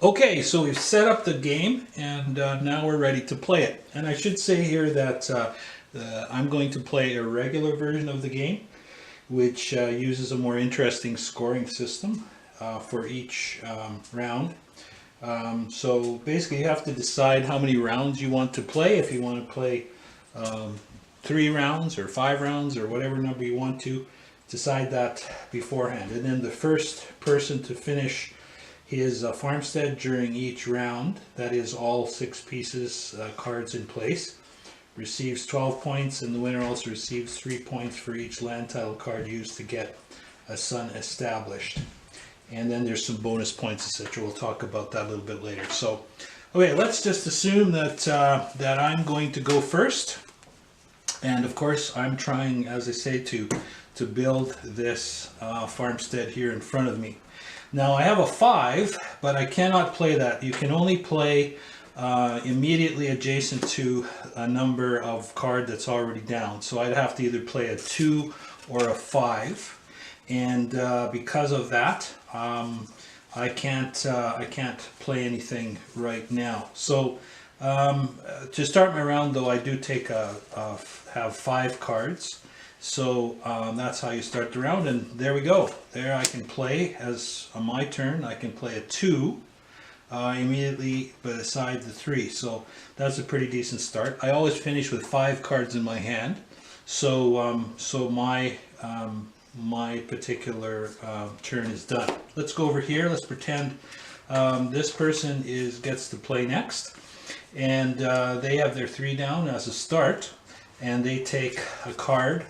Okay, so we've set up the game and now we're ready to play it. And I should say here that I'm going to play a regular version of the game, which uses a more interesting scoring system for each round. So basically you have to decide how many rounds you want to play. If you want to play 3 rounds or 5 rounds or whatever number you want to, decide that beforehand. And then the first person to finish his farmstead during each round, that is all 6 pieces, cards in place, receives 12 points, and the winner also receives 3 points for each land title card used to get a sun established. And then there's some bonus points, etc. We'll talk about that a little bit later. So, okay, let's just assume that that I'm going to go first. And of course, I'm trying, as I say, to build this farmstead here in front of me. Now I have a 5, but I cannot play that. You can only play immediately adjacent to a number of card that's already down. So I'd have to either play a 2 or a 5, and because of that, I can't play anything right now. So to start my round, though, I do take have 5 cards. So that's how you start the round, and there we go. There I can play, as on my turn, I can play a 2 immediately beside the 3. So that's a pretty decent start. I always finish with 5 cards in my hand. So so my particular turn is done. Let's go over here. Let's pretend this person gets to play next, and they have their 3 down as a start, and they take a card.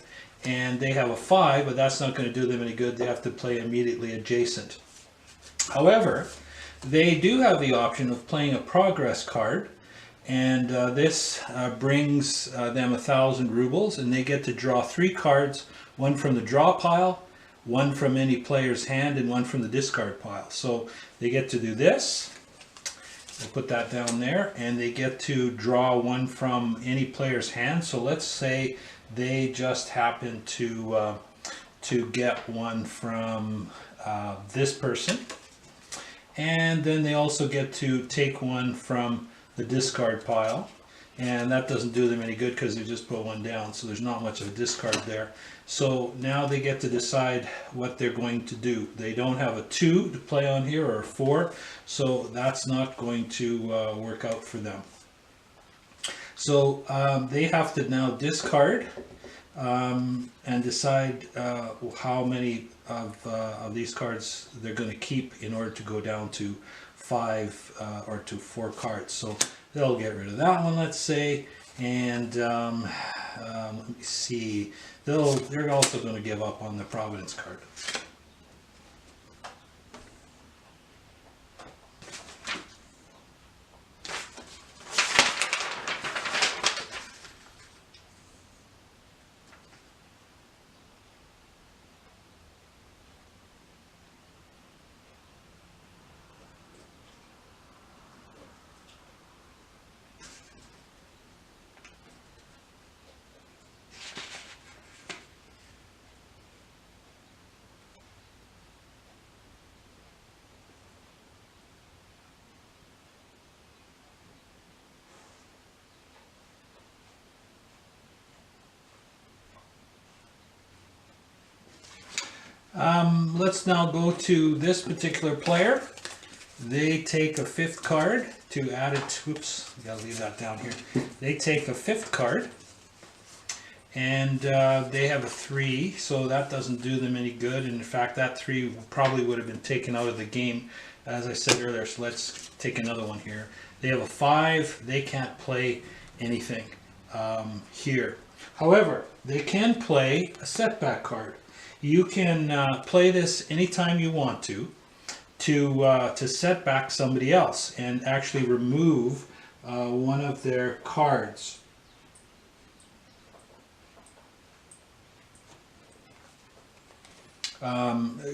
And they have a 5, but that's not going to do them any good. They have to play immediately adjacent. However, they do have the option of playing a progress card, and this brings them 1,000 rubles, and they get to draw 3 cards, one from the draw pile, one from any player's hand, and one from the discard pile. So they get to do this. We'll put that down there, and they get to draw one from any player's hand. So let's say they just happen to get one from this person, and then they also get to take one from the discard pile, and that doesn't do them any good because they just put one down, so there's not much of a discard there. So now they get to decide what they're going to do. They don't have a 2 to play on here, or a 4, so that's not going to work out for them. So they have to now discard and decide how many of these cards they're going to keep in order to go down to 5 or to 4 cards. So they'll get rid of that one, let's say, and let me see. They're also going to give up on the Providence card. Let's now go to this particular player. They take a 5th card to add it. Oops, gotta leave that down here. They take a 5th card, and they have a 3, so that doesn't do them any good. And in fact, that 3 probably would have been taken out of the game, as I said earlier. So let's take another one here. They have a 5. They can't play anything here. However, they can play a setback card. You can play this anytime you want to set back somebody else and actually remove one of their cards.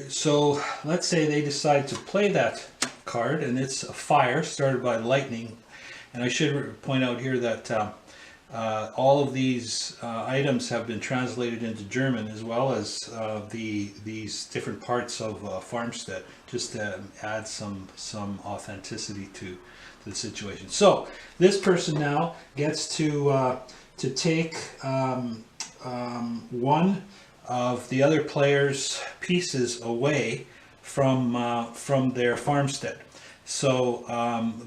So let's say they decide to play that card, and it's a fire started by lightning. And I should point out here that all of these items have been translated into German, as well as these different parts of Farmstead, just to add some authenticity to the situation. So this person now gets to take one of the other player's pieces away from their farmstead. So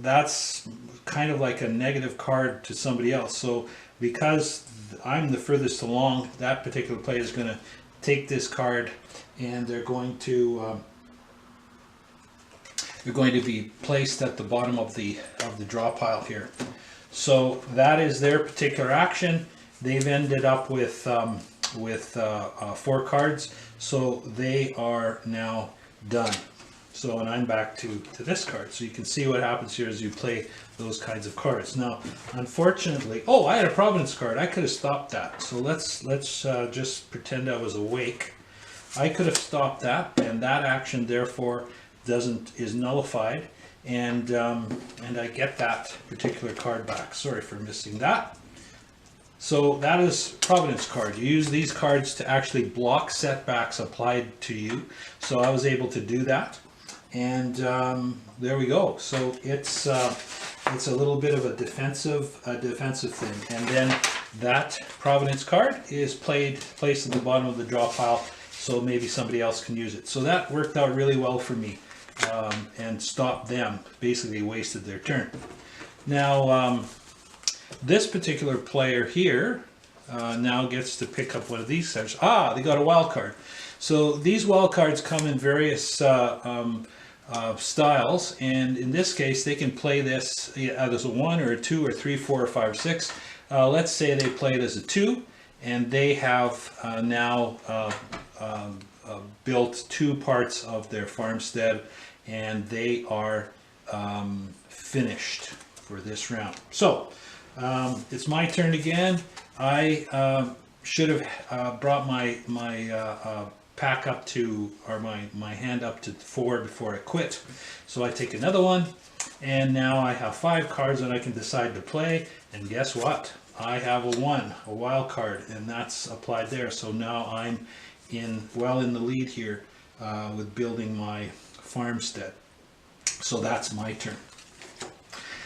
that's kind of like a negative card to somebody else. So because I'm the furthest along, that particular player is going to take this card, and they're going to be placed at the bottom of the draw pile here. So that is their particular action. They've ended up with 4 cards, so they are now done. So, and I'm back to this card. So you can see what happens here as you play those kinds of cards. Now, unfortunately, oh, I had a Providence card. I could have stopped that. So let's just pretend I was awake. I could have stopped that, and that action therefore is nullified, and I get that particular card back. Sorry for missing that. So that is Providence card. You use these cards to actually block setbacks applied to you. So I was able to do that, and there we go. So it's a little bit of a defensive thing, and then that Providence card is placed at the bottom of the draw pile, so maybe somebody else can use it. So that worked out really well for me, and stopped them. Basically wasted their turn. Now this particular player here now gets to pick up one of these cards. They got a wild card. So these wild cards come in various styles, and in this case they can play this as a 1 or a 2 or 3, 4 or 5 or 6. Let's say they play it as a 2, and they have now built 2 parts of their farmstead, and they are finished for this round. So it's my turn again. I should have brought my pack up to, or my hand up to 4 before I quit. So I take another one, and now I have 5 cards that I can decide to play, and guess what? I have a 1, a wild card, and that's applied there. So now I'm well in the lead here with building my farmstead. So that's my turn.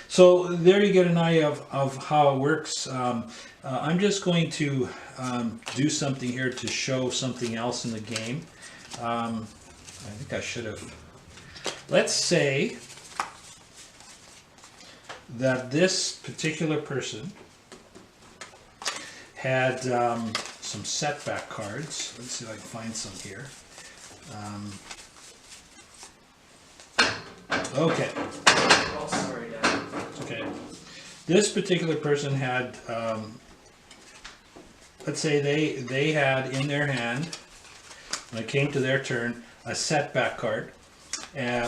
So there you get an idea of how it works. I'm just going to do something here to show something else in the game. I think I should have. Let's say that this particular person had some setback cards. Let's see if I can find some here. Okay. Oh, sorry, Dad. Okay. This particular person had, let's say they had in their hand, when it came to their turn, a setback card,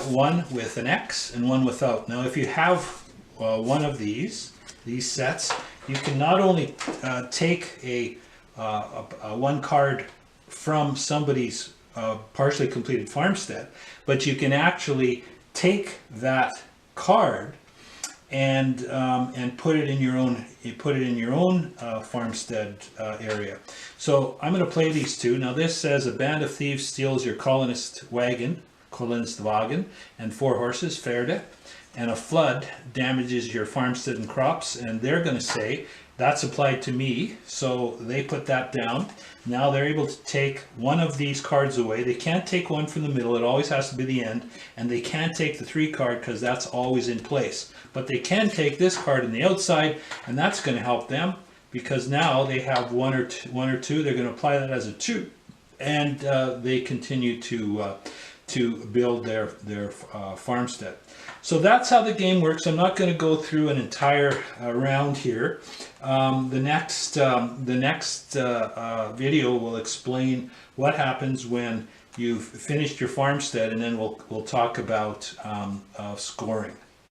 one with an X and one without. Now, if you have one of these sets, you can not only take a one card from somebody's partially completed farmstead, but you can actually take that card and put it in your own farmstead area. So I'm going to play these 2. Now this says a band of thieves steals your Colonist wagon, and 4 horses, Ferde, and a flood damages your farmstead and crops, and they're going to say that's applied to me, so they put that down. Now they're able to take one of these cards away. They can't take one from the middle, it always has to be the end, and they can't take the 3 card because that's always in place. But they can take this card on the outside, and that's going to help them because now they have one or two. They're going to apply that as a 2, and they continue to build their farmstead. So that's how the game works. I'm not going to go through an entire round here. The next video will explain what happens when you've finished your farmstead, and then we'll talk about scoring.